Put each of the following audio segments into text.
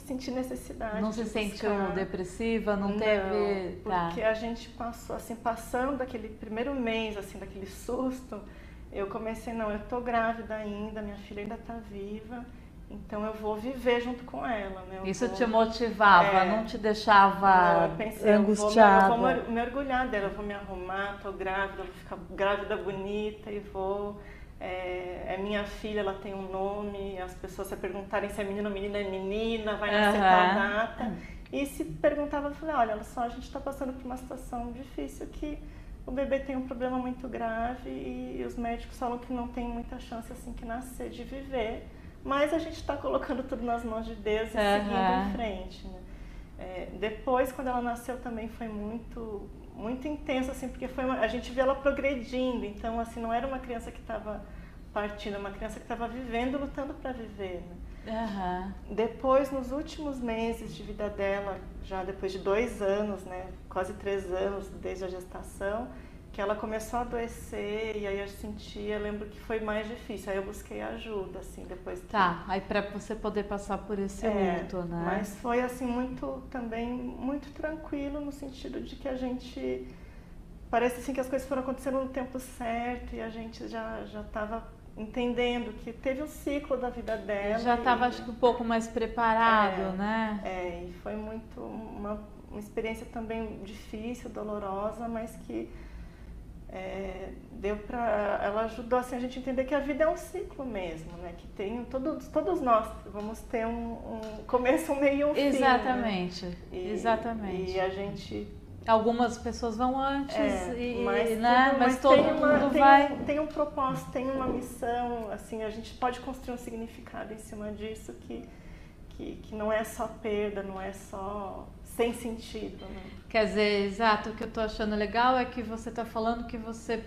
senti necessidade Não de se sentiu buscar. depressiva, não teve... Porque a gente passou, assim, passando aquele primeiro mês, assim, daquele susto, eu comecei, não, eu tô grávida ainda, minha filha ainda tá viva, então eu vou viver junto com ela, né? Isso te motivava, não te deixava não, eu pensei, angustiada? Eu vou me orgulhar dela, eu vou me arrumar, tô grávida, vou ficar grávida bonita e vou... É minha filha, ela tem um nome, as pessoas se perguntarem se é menino ou menina, é menina, vai nascer tal data. E se perguntava, eu falei, olha só, a gente está passando por uma situação difícil que o bebê tem um problema muito grave e os médicos falam que não tem muita chance assim que nascer de viver, mas a gente está colocando tudo nas mãos de Deus e seguindo em frente, né? Depois, quando ela nasceu, também foi muito intenso, assim, porque a gente vê ela progredindo, então, assim, não era uma criança que estava partindo, uma criança que estava vivendo, lutando para viver, né? Depois, nos últimos meses de vida dela, já depois de 2 anos, né, quase 3 anos desde a gestação, que ela começou a adoecer e aí eu lembro que foi mais difícil, aí eu busquei ajuda, assim, depois... aí para você poder passar por esse luto, né? Mas foi, assim, também muito tranquilo, no sentido de que a gente... Parece, assim, que as coisas foram acontecendo no tempo certo e a gente já estava entendendo que teve um ciclo da vida dela. Já estava, acho que, um pouco mais preparado, né? E foi muito uma experiência também difícil, dolorosa, mas que ela ajudou, assim, a gente a entender que a vida é um ciclo mesmo, né? Que tem todos nós vamos ter um começo, um meio e um fim. Exatamente, né? Exatamente. E a gente... Algumas pessoas vão antes, mas todo mundo vai... Tem um propósito, tem uma missão, assim, a gente pode construir um significado em cima disso que não é só perda, não é só sem sentido, né? Quer dizer, exato, o que eu tô achando legal é que você tá falando que você,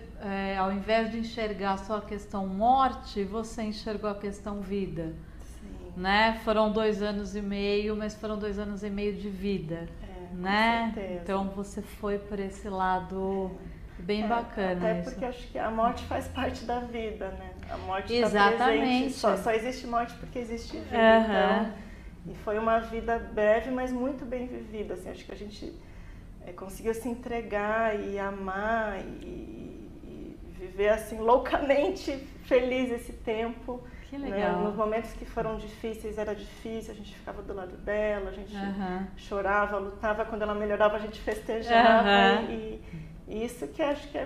ao invés de enxergar só a questão morte, você enxergou a questão vida. Sim. Né? Foram 2 anos e meio, mas foram 2 anos e meio de vida. Né? Com certeza. Então você foi por esse lado bem bacana. Até porque acho que a morte faz parte da vida, né? A morte Exatamente. está presente. Só existe morte porque existe vida. Então, e foi uma vida breve, mas muito bem vivida. Assim, acho que a gente conseguiu se entregar e amar e viver assim loucamente feliz esse tempo. Que legal. Né? Nos momentos que foram difíceis, era difícil, a gente ficava do lado dela, a gente chorava, lutava, quando ela melhorava a gente festejava e isso que acho que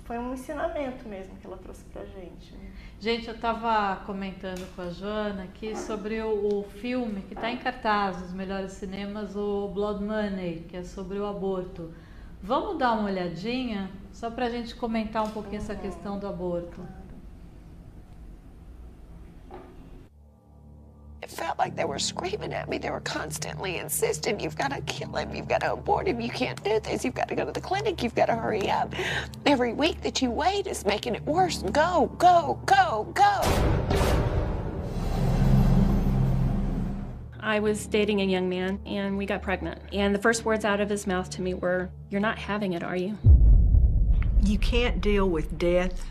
foi um ensinamento mesmo que ela trouxe pra gente. Né? Gente, eu estava comentando com a Joana aqui sobre o filme que está em cartaz nos melhores cinemas, o Blood Money, que é sobre o aborto. Vamos dar uma olhadinha, só pra gente comentar um pouquinho essa questão do aborto. It felt like they were screaming at me. They were constantly insisting, you've got to kill him, you've got to abort him, you can't do this, you've got to go to the clinic, you've got to hurry up. Every week that you wait is making it worse. Go, go, go, go. I was dating a young man and we got pregnant. And the first words out of his mouth to me were, "You're not having it, are you?" You can't deal with death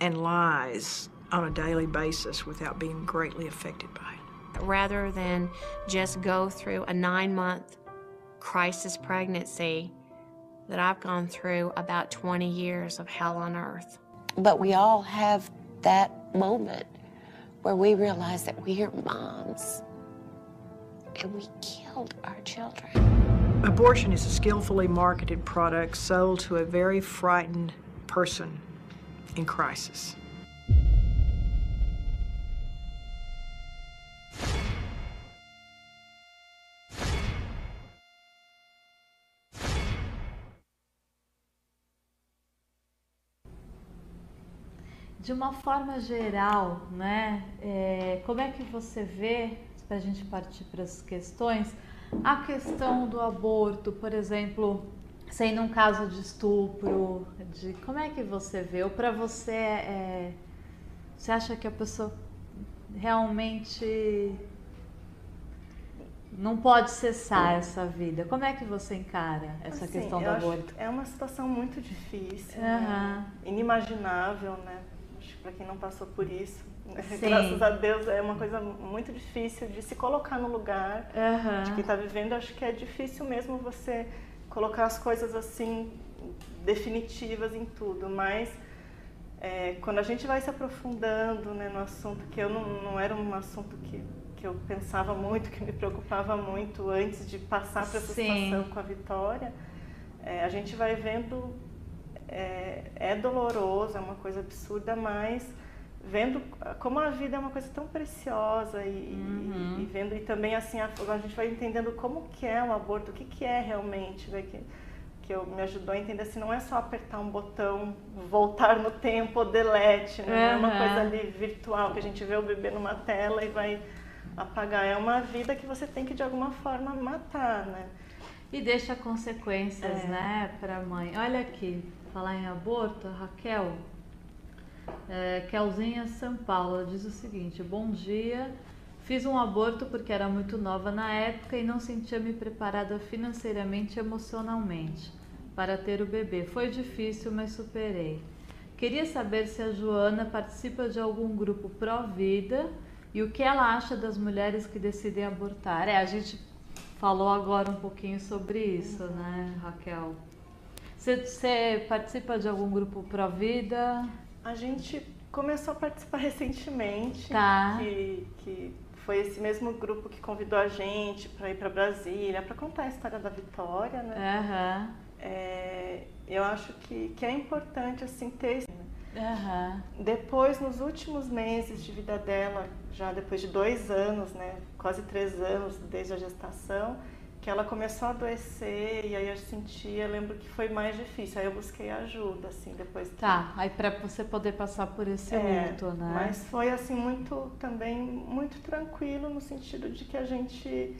and lies on a daily basis without being greatly affected by it. Rather than just go through a 9-month crisis pregnancy, that I've gone through about 20 years of hell on earth. But we all have that moment where we realize that we are moms and we killed our children. Abortion is a skillfully marketed product sold to a very frightened person in crisis. De uma forma geral, né, como é que você vê, para a gente partir para as questões, a questão do aborto, por exemplo, sendo um caso de estupro, como é que você vê? Ou para você, você acha que a pessoa realmente não pode cessar essa vida? Como é que você encara essa questão do aborto? É uma situação muito difícil, né? Inimaginável, né? Para quem não passou por isso, Sim. Graças a Deus é uma coisa muito difícil de se colocar no lugar de quem está vivendo. Acho que é difícil mesmo você colocar as coisas assim definitivas em tudo, mas quando a gente vai se aprofundando, né, no assunto, que eu não era um assunto que eu pensava muito, que me preocupava muito antes de passar por essa situação com a Vitória, a gente vai vendo, é doloroso, é uma coisa absurda, mas vendo como a vida é uma coisa tão preciosa e vendo, e também assim, a gente vai entendendo como que é o aborto, o que é realmente, né, que me ajudou a entender assim, não é só apertar um botão, voltar no tempo ou delete, né? Não é uma coisa ali virtual que a gente vê o bebê numa tela e vai apagar, é uma vida que você tem que de alguma forma matar, né? E deixa consequências, né, para a mãe. Olha aqui, falar em aborto, a Raquel, Kelzinha São Paulo, diz o seguinte: bom dia, fiz um aborto porque era muito nova na época e não sentia-me preparada financeiramente e emocionalmente para ter o bebê. Foi difícil, mas superei. Queria saber se a Joana participa de algum grupo pró-vida e o que ela acha das mulheres que decidem abortar. A gente falou agora um pouquinho sobre isso, né, Raquel? Você participa de algum grupo pró-vida? A gente começou a participar recentemente, que foi esse mesmo grupo que convidou a gente para ir para Brasília, para contar a história da Vitória, né? Eu acho que é importante assim ter. Depois, nos últimos meses de vida dela, já depois de 2 anos, né, quase 3 anos desde a gestação, que ela começou a adoecer e aí eu lembro que foi mais difícil, aí eu busquei ajuda, assim, depois. Aí para você poder passar por esse luto, né? Mas foi assim também muito tranquilo, no sentido de que a gente,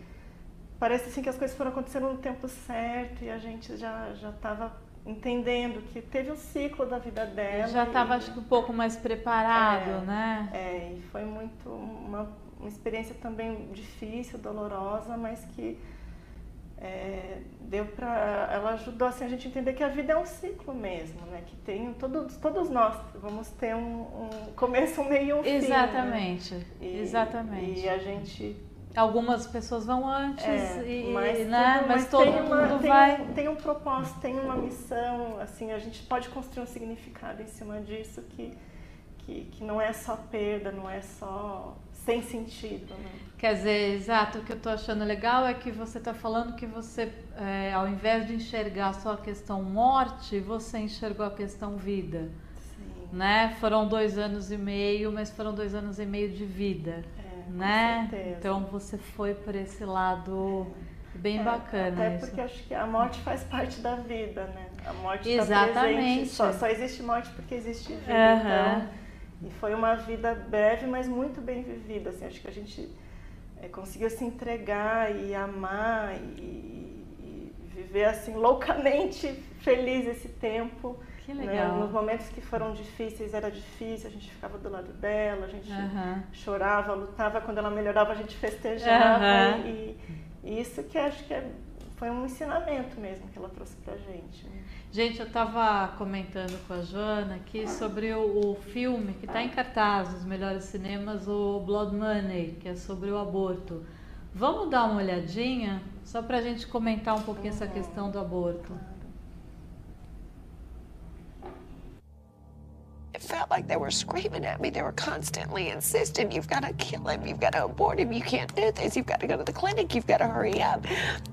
parece assim que as coisas foram acontecendo no tempo certo e a gente já estava entendendo que teve um ciclo da vida dela. Já estava, acho que, um pouco mais preparado, né? E foi muito uma experiência também difícil, dolorosa, mas que ela ajudou assim, a gente a entender que a vida é um ciclo mesmo, né? Que tem todos nós vamos ter um começo, um meio e um fim. Exatamente, né? Exatamente. E a gente... Algumas pessoas vão antes, mas todo mundo vai... Tem um propósito, tem uma missão, assim, a gente pode construir um significado em cima disso que não é só perda, não é só sem sentido, né? Quer dizer, exato, o que eu estou achando legal é que você está falando que você, ao invés de enxergar só a questão morte, você enxergou a questão vida. Sim. Né? Foram 2 anos e meio, mas foram 2 anos e meio de vida. Né? Com certeza. Então você foi por esse lado bem bacana. Até porque acho que a morte faz parte da vida, né? A morte Exatamente. Está presente. Só existe morte porque existe vida. Então, e foi uma vida breve, mas muito bem vivida. Assim, acho que a gente conseguiu se entregar e amar e viver assim loucamente feliz esse tempo. Que legal. Né? Nos momentos que foram difíceis, era difícil, a gente ficava do lado dela, a gente chorava, lutava, quando ela melhorava a gente festejava. E isso que acho que foi um ensinamento mesmo que ela trouxe pra gente. Né? Gente, eu estava comentando com a Joana aqui sobre o filme que está em cartaz nos melhores cinemas, o Blood Money, que é sobre o aborto. Vamos dar uma olhadinha, só para a gente comentar um pouquinho essa questão do aborto. It felt like they were screaming at me. They were constantly insisting, you've got to kill him, you've got to abort him, you can't do this, you've got to go to the clinic, you've got to hurry up.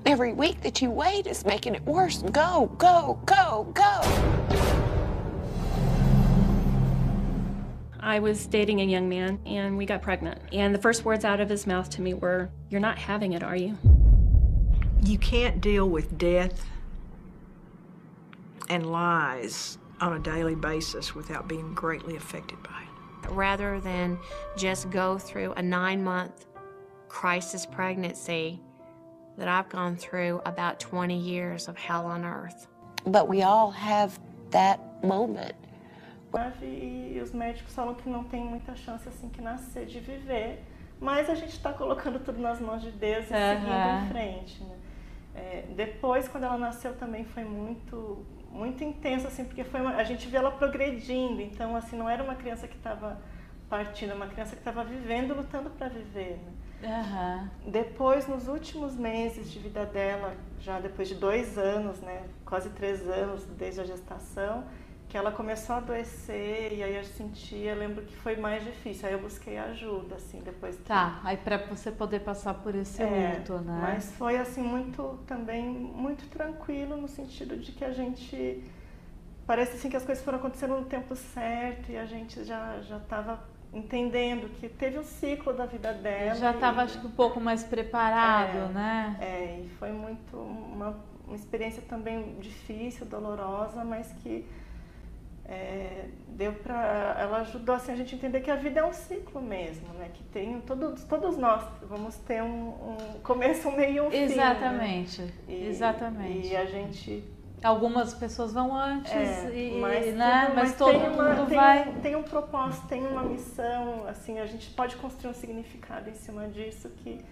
Every week that you wait is making it worse. Go, go, go, go. I was dating a young man and we got pregnant. And the first words out of his mouth to me were, "You're not having it, are you?" You can't deal with death and lies on a daily basis without being greatly affected by it. Rather than just go through a 9-month crisis pregnancy that I've gone through about 20 years of hell on earth. But we all have that moment. E os médicos falam que não tem muita chance assim que nascer de viver, mas a gente está colocando tudo nas mãos de Deus e seguindo em frente, né? Depois, quando ela nasceu, também foi muito intenso, assim, porque a gente vê ela progredindo, então, assim, não era uma criança que estava partindo, uma criança que estava vivendo, lutando para viver, né? Depois, nos últimos meses de vida dela, já depois de 2 anos, né, quase 3 anos desde a gestação, que ela começou a adoecer e aí eu sentia, lembro que foi mais difícil, aí eu busquei ajuda, assim, depois que... Tá, aí para você poder passar por esse luto, né? Mas foi, assim, também muito tranquilo, no sentido de que a gente... Parece, assim, que as coisas foram acontecendo no tempo certo e a gente já estava entendendo que teve um ciclo da vida dela. Já estava, acho que, um pouco mais preparado, né? E foi muito uma experiência também difícil, dolorosa, mas que ela ajudou assim, a gente a entender que a vida é um ciclo mesmo, né? Que tem todos nós vamos ter um começo, um meio e um fim. Exatamente, né? exatamente. E a gente... Algumas pessoas vão antes, mas todo mundo vai... Tem um propósito, tem uma missão, assim, a gente pode construir um significado em cima disso que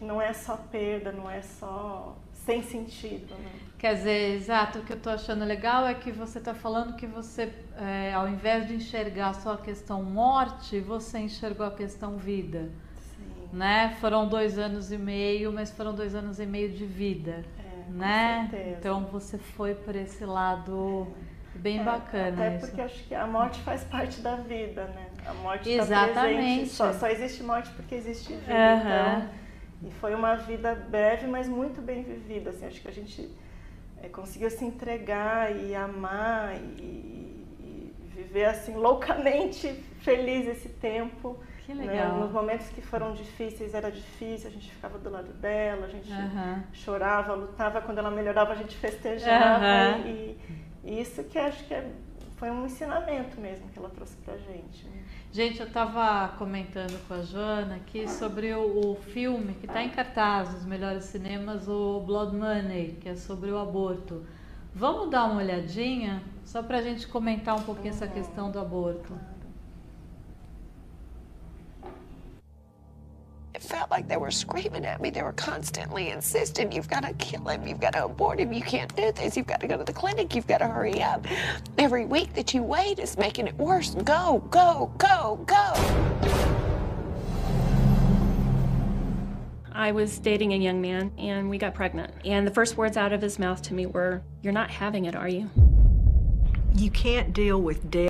não é só perda, não é só sem sentido. Né? Quer dizer, exato, o que eu estou achando legal é que você está falando que você, ao invés de enxergar só a questão morte, você enxergou a questão vida. Sim. Né? Foram 2 anos e meio, mas foram 2 anos e meio de vida. Né? Com certeza. Então você foi por esse lado bem bacana. Até porque acho que a morte faz parte da vida, né? A morte exatamente. Está presente. Só existe morte porque existe vida. Então, e foi uma vida breve, mas muito bem vivida. Assim, acho que a gente conseguiu se entregar e amar e viver assim loucamente feliz esse tempo. Que legal. Né? Nos momentos que foram difíceis, era difícil, a gente ficava do lado dela, a gente chorava, lutava, quando ela melhorava a gente festejava. E isso que acho que foi um ensinamento mesmo que ela trouxe pra gente. Né? Gente, eu estava comentando com a Joana aqui sobre o filme que está em cartaz nos melhores cinemas, o Blood Money, que é sobre o aborto. Vamos dar uma olhadinha, só pra gente comentar um pouquinho essa questão do aborto. It felt like they were screaming at me. They were constantly insisting, you've got to kill him, you've got to abort him, you can't do this, you've got to go to the clinic, you've got to hurry up. Every week that you wait is making it worse. Go, go, go, go. I was dating a young man and we got pregnant. And the first words out of his mouth to me were, "You're not having it, are you?" You can't deal with death